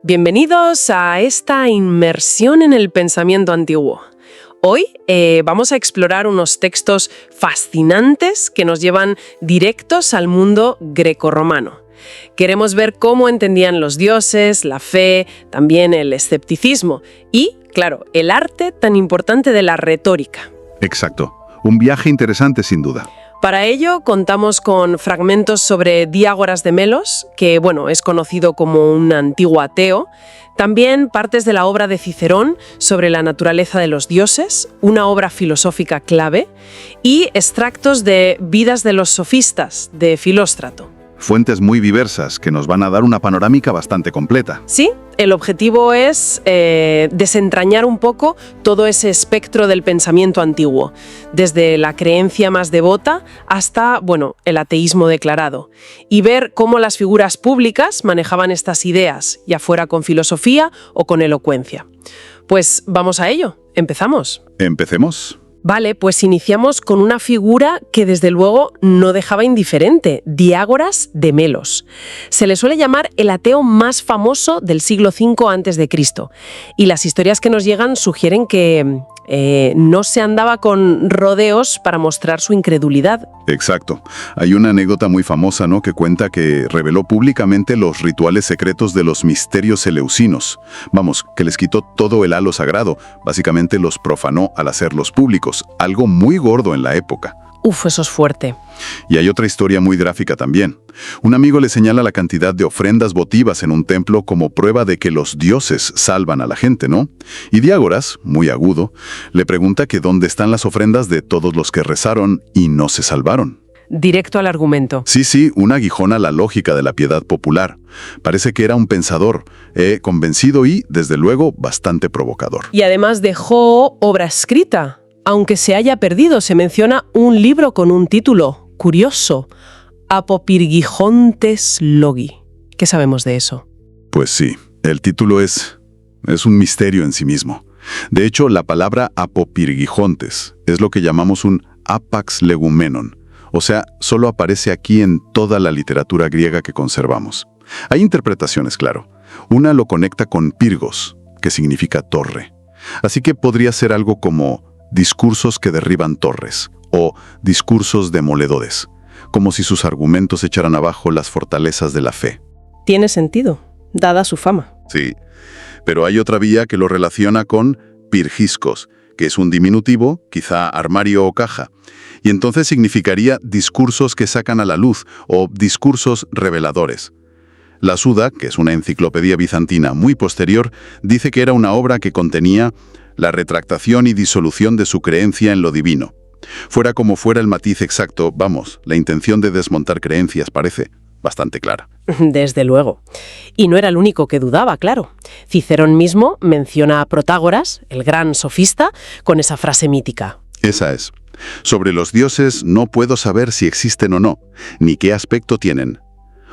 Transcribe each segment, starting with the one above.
Bienvenidos a esta inmersión en el pensamiento antiguo. Hoy vamos a explorar unos textos fascinantes que nos llevan directos al mundo grecorromano. Queremos ver cómo entendían los dioses, la fe, también el escepticismo y, claro, el arte tan importante de la retórica. Exacto. Un viaje interesante, sin duda. Para ello, contamos con fragmentos sobre Diágoras de Melos, que, es conocido como un antiguo ateo. También partes de la obra de Cicerón sobre la naturaleza de los dioses, una obra filosófica clave, y extractos de Vidas de los sofistas, de Filóstrato. Fuentes muy diversas que nos van a dar una panorámica bastante completa. Sí, el objetivo es desentrañar un poco todo ese espectro del pensamiento antiguo, desde la creencia más devota hasta, el ateísmo declarado, y ver cómo las figuras públicas manejaban estas ideas, ya fuera con filosofía o con elocuencia. Pues vamos a ello, empezamos. ¿Empecemos? Vale, pues iniciamos con una figura que desde luego no dejaba indiferente, Diágoras de Melos. Se le suele llamar el ateo más famoso del siglo V a.C. y las historias que nos llegan sugieren que no se andaba con rodeos para mostrar su incredulidad. Exacto. Hay una anécdota muy famosa, ¿no?, que cuenta que reveló públicamente los rituales secretos de los misterios eleusinos. Vamos, que les quitó todo el halo sagrado. Básicamente los profanó al hacerlos públicos. Algo muy gordo en la época. Uf, eso es fuerte. Y hay otra historia muy gráfica también. Un amigo le señala la cantidad de ofrendas votivas en un templo como prueba de que los dioses salvan a la gente, ¿no? Y Diágoras, muy agudo, le pregunta que dónde están las ofrendas de todos los que rezaron y no se salvaron. Directo al argumento. Sí, un aguijón a la lógica de la piedad popular. Parece que era un pensador, convencido y, desde luego, bastante provocador. Y además dejó obra escrita. Aunque se haya perdido, se menciona un libro con un título curioso, Apopyrgijontes Logi. ¿Qué sabemos de eso? Pues sí, el título es un misterio en sí mismo. De hecho, la palabra apopyrgijontes es lo que llamamos un apax legumenon, o sea, solo aparece aquí en toda la literatura griega que conservamos. Hay interpretaciones, claro. Una lo conecta con pyrgos, que significa torre. Así que podría ser algo como discursos que derriban torres, o discursos demoledores, como si sus argumentos echaran abajo las fortalezas de la fe. Tiene sentido, dada su fama. Sí, pero hay otra vía que lo relaciona con pirgiscos, que es un diminutivo, quizá armario o caja, y entonces significaría discursos que sacan a la luz, o discursos reveladores. La Suda, que es una enciclopedia bizantina muy posterior, dice que era una obra que contenía la retractación y disolución de su creencia en lo divino. Fuera como fuera el matiz exacto, la intención de desmontar creencias parece bastante clara. Desde luego. Y no era el único que dudaba, claro. Cicerón mismo menciona a Protágoras, el gran sofista, con esa frase mítica. Esa es. Sobre los dioses no puedo saber si existen o no, ni qué aspecto tienen.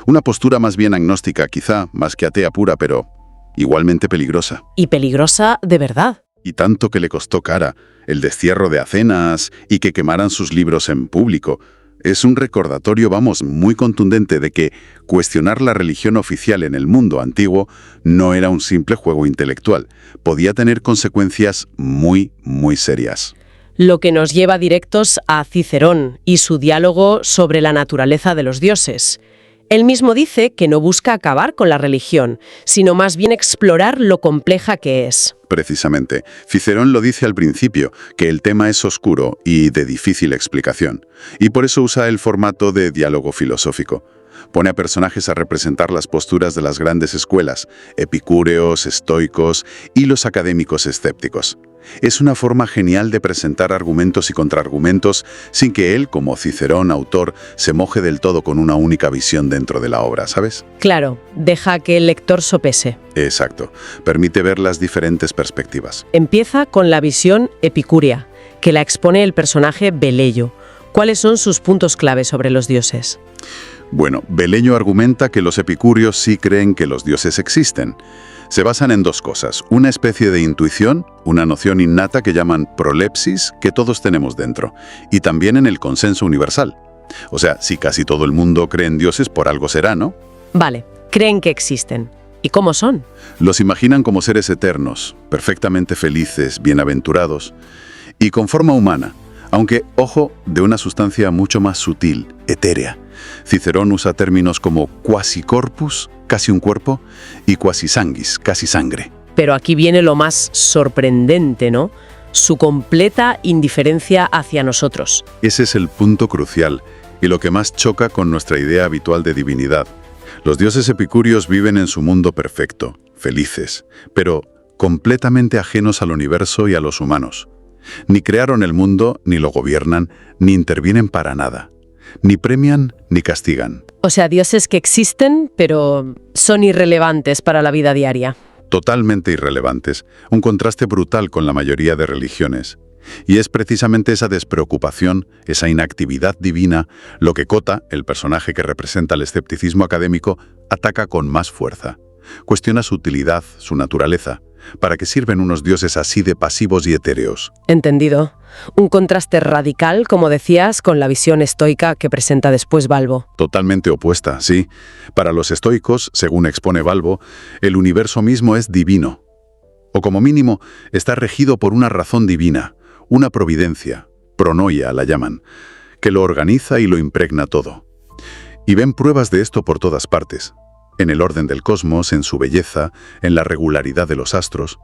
Una postura más bien agnóstica, quizá, más que atea pura, pero igualmente peligrosa. Y peligrosa de verdad. Y tanto que le costó cara, el destierro de Atenas y que quemaran sus libros en público. Es un recordatorio, muy contundente de que cuestionar la religión oficial en el mundo antiguo no era un simple juego intelectual. Podía tener consecuencias muy, muy serias. Lo que nos lleva directos a Cicerón y su diálogo sobre la naturaleza de los dioses. Él mismo dice que no busca acabar con la religión, sino más bien explorar lo compleja que es. Precisamente. Cicerón lo dice al principio, que el tema es oscuro y de difícil explicación. Y por eso usa el formato de diálogo filosófico. Pone a personajes a representar las posturas de las grandes escuelas, epicúreos, estoicos y los académicos escépticos. Es una forma genial de presentar argumentos y contraargumentos sin que él, como Cicerón, autor, se moje del todo con una única visión dentro de la obra, ¿sabes? Claro, deja que el lector sopese. Exacto. Permite ver las diferentes perspectivas. Empieza con la visión epicúrea, que la expone el personaje Beleyo. ¿Cuáles son sus puntos clave sobre los dioses? Bueno, Beleño argumenta que los epicúreos sí creen que los dioses existen. Se basan en dos cosas, una especie de intuición, una noción innata que llaman prolepsis, que todos tenemos dentro, y también en el consenso universal. O sea, si casi todo el mundo cree en dioses, por algo será, ¿no? Vale, creen que existen. ¿Y cómo son? Los imaginan como seres eternos, perfectamente felices, bienaventurados, y con forma humana, aunque, ojo, de una sustancia mucho más sutil, etérea. Cicerón usa términos como quasi corpus, casi un cuerpo, y quasi sanguis, casi sangre. Pero aquí viene lo más sorprendente, ¿no? Su completa indiferencia hacia nosotros. Ese es el punto crucial y lo que más choca con nuestra idea habitual de divinidad. Los dioses epicúreos viven en su mundo perfecto, felices, pero completamente ajenos al universo y a los humanos. Ni crearon el mundo, ni lo gobiernan, ni intervienen para nada. Ni premian, ni castigan. O sea, dioses que existen, pero son irrelevantes para la vida diaria. Totalmente irrelevantes, un contraste brutal con la mayoría de religiones. Y es precisamente esa despreocupación, esa inactividad divina, lo que Cota, el personaje que representa el escepticismo académico, ataca con más fuerza. Cuestiona su utilidad, su naturaleza. ¿Para qué sirven unos dioses así de pasivos y etéreos? Entendido. Un contraste radical, como decías, con la visión estoica que presenta después Balbo. Totalmente opuesta, sí. Para los estoicos, según expone Balbo, el universo mismo es divino. O como mínimo, está regido por una razón divina, una providencia, pronoia la llaman, que lo organiza y lo impregna todo. Y ven pruebas de esto por todas partes. En el orden del cosmos, en su belleza, en la regularidad de los astros.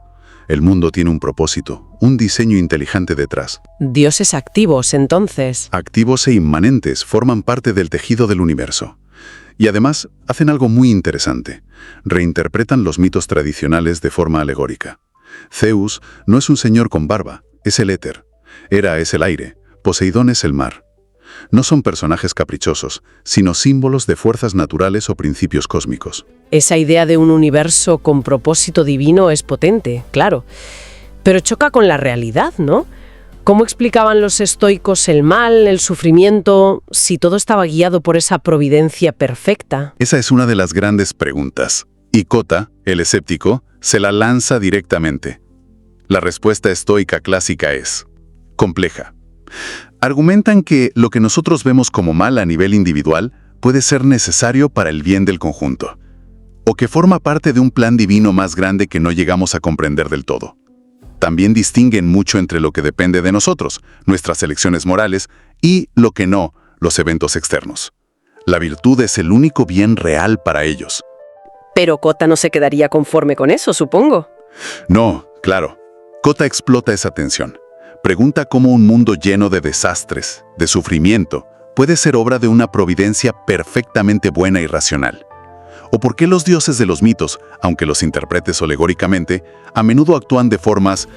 El mundo tiene un propósito, un diseño inteligente detrás. Dioses activos, entonces. Activos e inmanentes forman parte del tejido del universo. Y además hacen algo muy interesante. Reinterpretan los mitos tradicionales de forma alegórica. Zeus no es un señor con barba, es el éter. Hera es el aire, Poseidón es el mar. No son personajes caprichosos, sino símbolos de fuerzas naturales o principios cósmicos. Esa idea de un universo con propósito divino es potente, claro. Pero choca con la realidad, ¿no? ¿Cómo explicaban los estoicos el mal, el sufrimiento, si todo estaba guiado por esa providencia perfecta? Esa es una de las grandes preguntas. Y Cota, el escéptico, se la lanza directamente. La respuesta estoica clásica es compleja. Argumentan que lo que nosotros vemos como mal a nivel individual puede ser necesario para el bien del conjunto, o que forma parte de un plan divino más grande que no llegamos a comprender del todo. También distinguen mucho entre lo que depende de nosotros, nuestras elecciones morales, y lo que no, los eventos externos. La virtud es el único bien real para ellos. Pero Cota no se quedaría conforme con eso, supongo. No, claro. Cota explota esa tensión. Pregunta cómo un mundo lleno de desastres, de sufrimiento, puede ser obra de una providencia perfectamente buena y racional. O por qué los dioses de los mitos, aunque los interpretes alegóricamente, a menudo actúan de formas,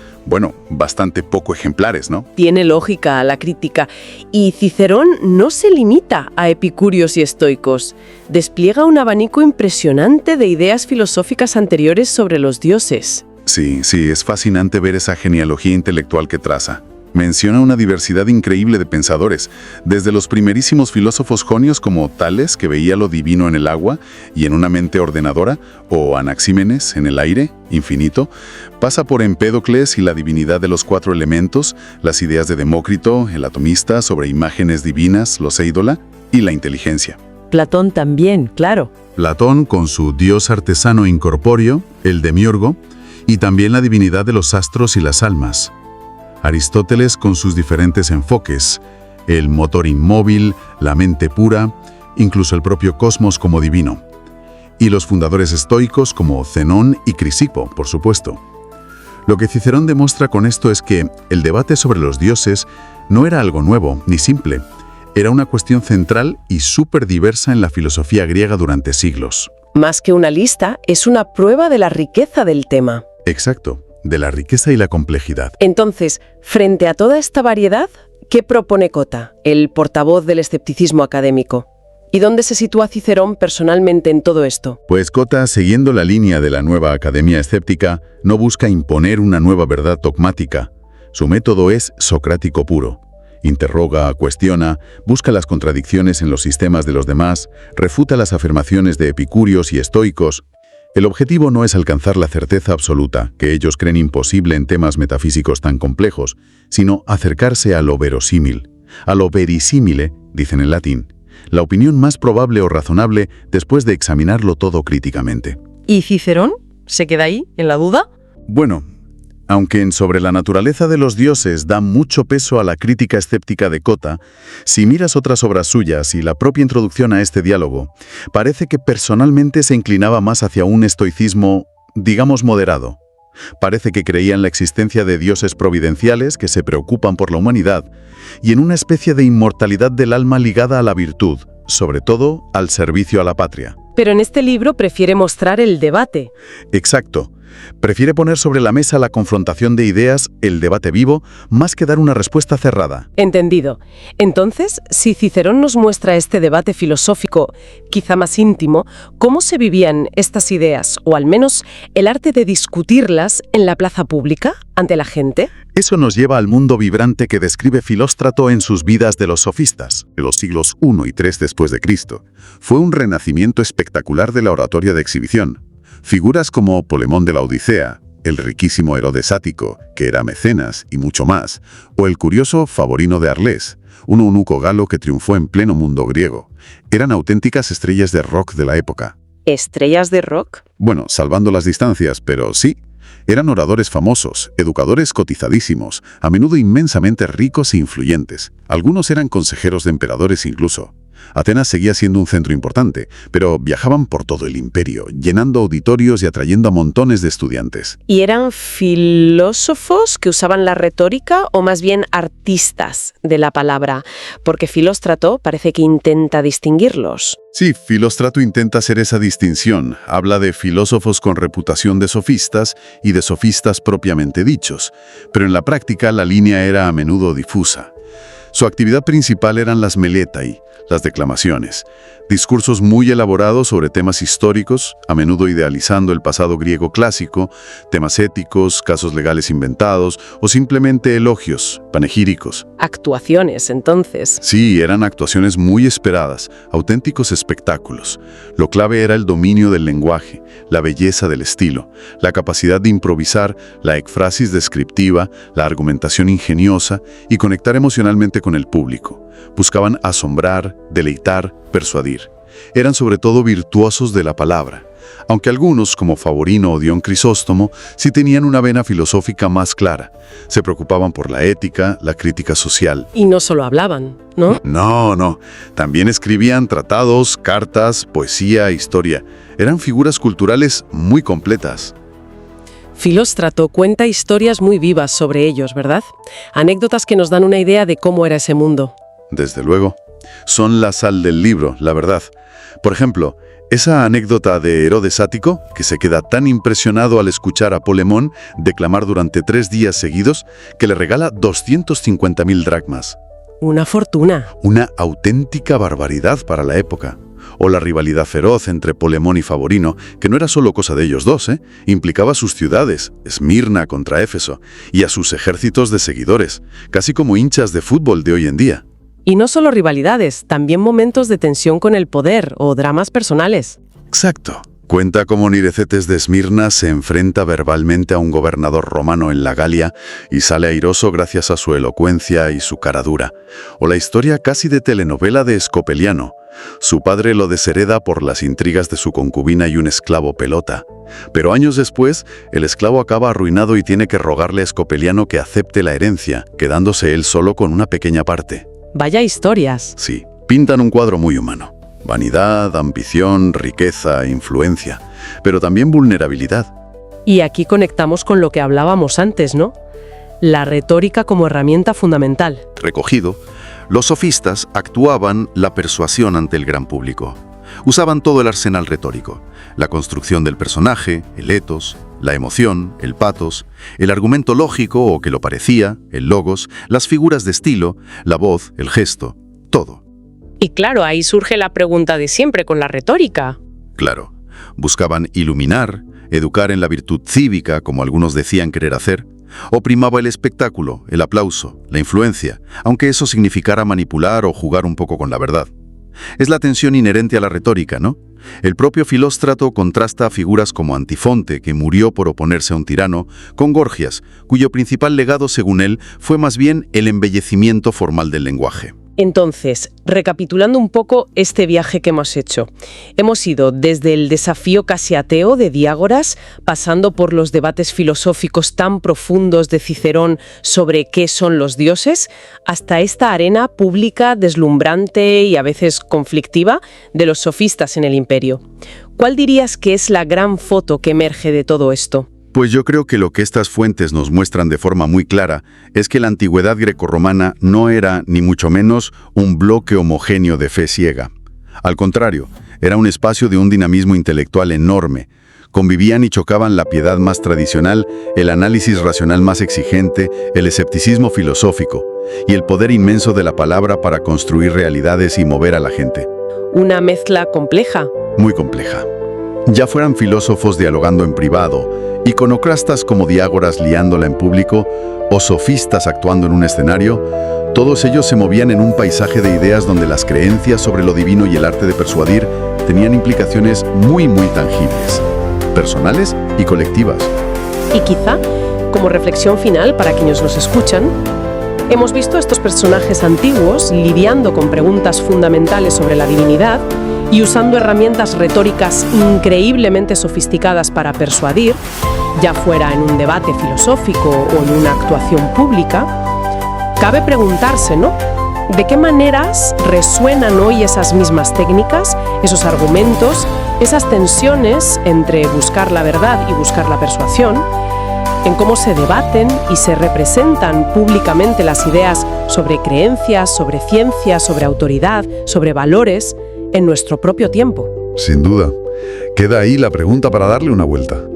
bastante poco ejemplares, ¿no? Tiene lógica la crítica. Y Cicerón no se limita a epicúreos y estoicos. Despliega un abanico impresionante de ideas filosóficas anteriores sobre los dioses. Sí, es fascinante ver esa genealogía intelectual que traza. Menciona una diversidad increíble de pensadores, desde los primerísimos filósofos jonios como Tales, que veía lo divino en el agua y en una mente ordenadora, o Anaxímenes en el aire, infinito, pasa por Empédocles y la divinidad de los 4 elementos, las ideas de Demócrito, el atomista, sobre imágenes divinas, los Eidola, y la inteligencia. Platón también, claro. Platón con su dios artesano incorpóreo, el demiurgo, y también la divinidad de los astros y las almas. Aristóteles con sus diferentes enfoques, el motor inmóvil, la mente pura, incluso el propio cosmos como divino. Y los fundadores estoicos como Zenón y Crisipo, por supuesto. Lo que Cicerón demuestra con esto es que el debate sobre los dioses no era algo nuevo ni simple, era una cuestión central y súper diversa en la filosofía griega durante siglos. Más que una lista, es una prueba de la riqueza del tema. Exacto, de la riqueza y la complejidad. Entonces, frente a toda esta variedad, ¿qué propone Cota, el portavoz del escepticismo académico? ¿Y dónde se sitúa Cicerón personalmente en todo esto? Pues Cota, siguiendo la línea de la nueva academia escéptica, no busca imponer una nueva verdad dogmática. Su método es socrático puro. Interroga, cuestiona, busca las contradicciones en los sistemas de los demás, refuta las afirmaciones de epicúreos y estoicos. El objetivo no es alcanzar la certeza absoluta, que ellos creen imposible en temas metafísicos tan complejos, sino acercarse a lo verosímil, a lo verisímile, dicen en latín, la opinión más probable o razonable después de examinarlo todo críticamente. ¿Y Cicerón? ¿Se queda ahí, en la duda? Bueno, aunque en Sobre la naturaleza de los dioses da mucho peso a la crítica escéptica de Cota, si miras otras obras suyas y la propia introducción a este diálogo, parece que personalmente se inclinaba más hacia un estoicismo, digamos, moderado. Parece que creía en la existencia de dioses providenciales que se preocupan por la humanidad y en una especie de inmortalidad del alma ligada a la virtud, sobre todo al servicio a la patria. Pero en este libro prefiere mostrar el debate. Exacto. Prefiere poner sobre la mesa la confrontación de ideas, el debate vivo, más que dar una respuesta cerrada. Entendido. Entonces, si Cicerón nos muestra este debate filosófico, quizá más íntimo, ¿cómo se vivían estas ideas, o al menos el arte de discutirlas en la plaza pública, ante la gente? Eso nos lleva al mundo vibrante que describe Filóstrato en sus Vidas de los sofistas, de los siglos I y III después de Cristo. Fue un renacimiento espectacular de la oratoria de exhibición. Figuras como Polemón de la Odisea, el riquísimo Herodes Ático, que era mecenas y mucho más, o el curioso Favorino de Arles, un eunuco galo que triunfó en pleno mundo griego, eran auténticas estrellas de rock de la época. ¿Estrellas de rock? Bueno, salvando las distancias, pero sí. Eran oradores famosos, educadores cotizadísimos, a menudo inmensamente ricos e influyentes. Algunos eran consejeros de emperadores incluso. Atenas seguía siendo un centro importante, pero viajaban por todo el imperio, llenando auditorios y atrayendo a montones de estudiantes. ¿Y eran filósofos que usaban la retórica o más bien artistas de la palabra? Porque Filóstrato parece que intenta distinguirlos. Sí, Filóstrato intenta hacer esa distinción. Habla de filósofos con reputación de sofistas y de sofistas propiamente dichos, pero en la práctica la línea era a menudo difusa. Su actividad principal eran las meletai, las declamaciones, discursos muy elaborados sobre temas históricos, a menudo idealizando el pasado griego clásico, temas éticos, casos legales inventados o simplemente elogios, panegíricos. Actuaciones, entonces. Sí, eran actuaciones muy esperadas, auténticos espectáculos. Lo clave era el dominio del lenguaje, la belleza del estilo, la capacidad de improvisar, la ekfrasis descriptiva, la argumentación ingeniosa y conectar emocionalmente con el público. Buscaban asombrar, deleitar, persuadir. Eran sobre todo virtuosos de la palabra, aunque algunos, como Favorino o Dion Crisóstomo, sí tenían una vena filosófica más clara. Se preocupaban por la ética, la crítica social. Y no solo hablaban, ¿no? No. También escribían tratados, cartas, poesía, historia. Eran figuras culturales muy completas. Filóstrato cuenta historias muy vivas sobre ellos, ¿verdad? Anécdotas que nos dan una idea de cómo era ese mundo. Desde luego. Son la sal del libro, la verdad. Por ejemplo, esa anécdota de Herodes Ático, que se queda tan impresionado al escuchar a Polemón declamar durante 3 días seguidos, que le regala 250.000 dracmas. Una fortuna. Una auténtica barbaridad para la época. O la rivalidad feroz entre Polemón y Favorino, que no era solo cosa de ellos dos, implicaba sus ciudades, Esmirna contra Éfeso, y a sus ejércitos de seguidores, casi como hinchas de fútbol de hoy en día. Y no solo rivalidades, también momentos de tensión con el poder o dramas personales. Exacto. Cuenta cómo Nirecetes de Esmirna se enfrenta verbalmente a un gobernador romano en la Galia y sale airoso gracias a su elocuencia y su cara dura. O la historia casi de telenovela de Escopeliano. Su padre lo deshereda por las intrigas de su concubina y un esclavo pelota. Pero años después, el esclavo acaba arruinado y tiene que rogarle a Escopeliano que acepte la herencia, quedándose él solo con una pequeña parte. Vaya historias. Sí, pintan un cuadro muy humano. Vanidad, ambición, riqueza, influencia, pero también vulnerabilidad. Y aquí conectamos con lo que hablábamos antes, ¿no? La retórica como herramienta fundamental. Recogido, los sofistas actuaban la persuasión ante el gran público. Usaban todo el arsenal retórico, la construcción del personaje, el etos, la emoción, el patos, el argumento lógico o que lo parecía, el logos, las figuras de estilo, la voz, el gesto, todo. Y claro, ahí surge la pregunta de siempre con la retórica. Claro, buscaban iluminar, educar en la virtud cívica, como algunos decían querer hacer, o primaba el espectáculo, el aplauso, la influencia, aunque eso significara manipular o jugar un poco con la verdad. Es la tensión inherente a la retórica, ¿no? El propio Filóstrato contrasta a figuras como Antifonte, que murió por oponerse a un tirano, con Gorgias, cuyo principal legado, según él, fue más bien el embellecimiento formal del lenguaje. Entonces, recapitulando un poco este viaje que hemos hecho, hemos ido desde el desafío casi ateo de Diágoras, pasando por los debates filosóficos tan profundos de Cicerón sobre qué son los dioses, hasta esta arena pública, deslumbrante y a veces conflictiva de los sofistas en el imperio. ¿Cuál dirías que es la gran foto que emerge de todo esto? Pues yo creo que lo que estas fuentes nos muestran de forma muy clara es que la antigüedad grecorromana no era, ni mucho menos, un bloque homogéneo de fe ciega. Al contrario, era un espacio de un dinamismo intelectual enorme. Convivían y chocaban la piedad más tradicional, el análisis racional más exigente, el escepticismo filosófico y el poder inmenso de la palabra para construir realidades y mover a la gente. Una mezcla compleja. Muy compleja. Ya fueran filósofos dialogando en privado, iconoclastas como Diágoras liándola en público o sofistas actuando en un escenario, todos ellos se movían en un paisaje de ideas donde las creencias sobre lo divino y el arte de persuadir tenían implicaciones muy tangibles, personales y colectivas. Y quizá, como reflexión final para quienes nos escuchan, hemos visto a estos personajes antiguos lidiando con preguntas fundamentales sobre la divinidad y usando herramientas retóricas increíblemente sofisticadas para persuadir, ya fuera en un debate filosófico o en una actuación pública. Cabe preguntarse, ¿no? ¿De qué maneras resuenan hoy esas mismas técnicas, esos argumentos, esas tensiones entre buscar la verdad y buscar la persuasión, en cómo se debaten y se representan públicamente las ideas sobre creencias, sobre ciencia, sobre autoridad, sobre valores, en nuestro propio tiempo? Sin duda. Queda ahí la pregunta para darle una vuelta.